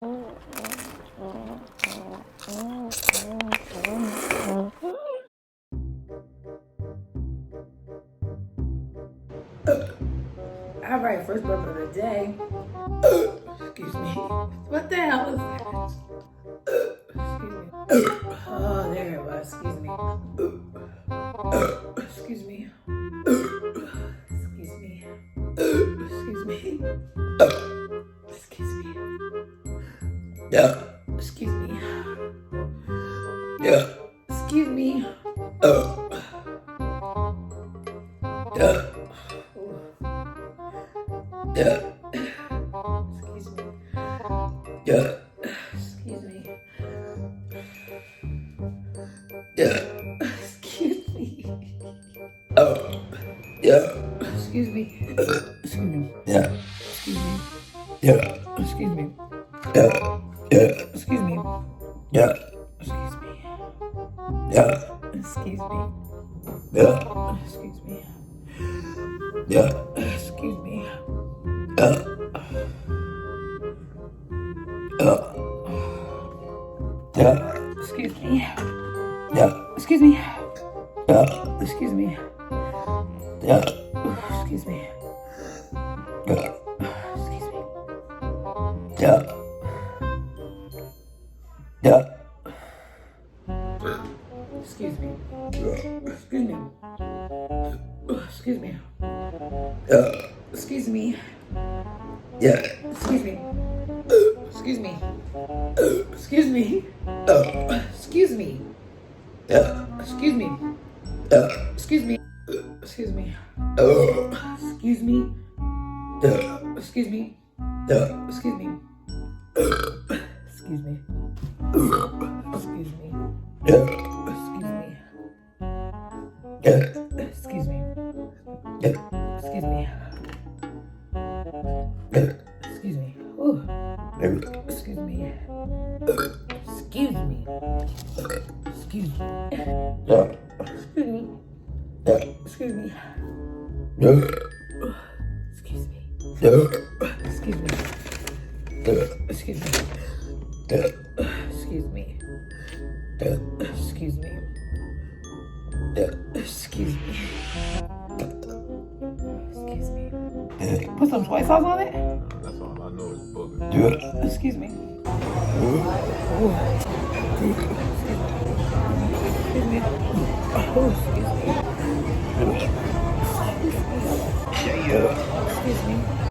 All right, first burp of the day. Excuse me. What the hell is that? Excuse me. Oh, there it was. Excuse me. Excuse me. Excuse me. Excuse me. Excuse me. Yeah. Excuse me. Yeah. Excuse me. Yeah. Yeah. Excuse me. Yeah. Excuse me. Yeah. Excuse me. Oh. Yeah. Excuse me. Excuse me. Yeah. Excuse me. Yeah. Excuse me. Yeah. Yeah. Excuse me. Yeah. Excuse me. Yeah. Excuse me. Yeah. Excuse me. Yeah. Excuse me. Yeah. Yeah. Excuse me. Yeah. Excuse me. Yeah. Excuse me. Yeah. Excuse me. Yeah. Excuse me. Yeah. Yeah. Excuse me. Excuse me. Excuse me. Yeah. Excuse me. Yeah. Excuse me. Excuse me. Excuse me. Excuse me. Yeah. Excuse me. Yeah. Excuse me. Excuse me. Oh. Excuse me. Yeah. Excuse me. Yeah. Excuse me. Excuse me. Excuse me. Yeah. Excuse me. Yeah. Excuse me. Yeah. Excuse me. Yeah. Excuse me. Ooh. Excuse me. Excuse me. Excuse me. Yeah. Excuse me. Yeah. Excuse me. Yeah. Excuse me. Yeah. Excuse me. Yeah. Excuse me. Yeah. Excuse me. Yeah. Excuse me. Yeah. Excuse me. Excuse me. Yeah. Put some soy sauce on it. That's all I know is booger. Yeah. Excuse me. Yeah. Ooh. Excuse me. Oh, excuse me. Yeah. Excuse me.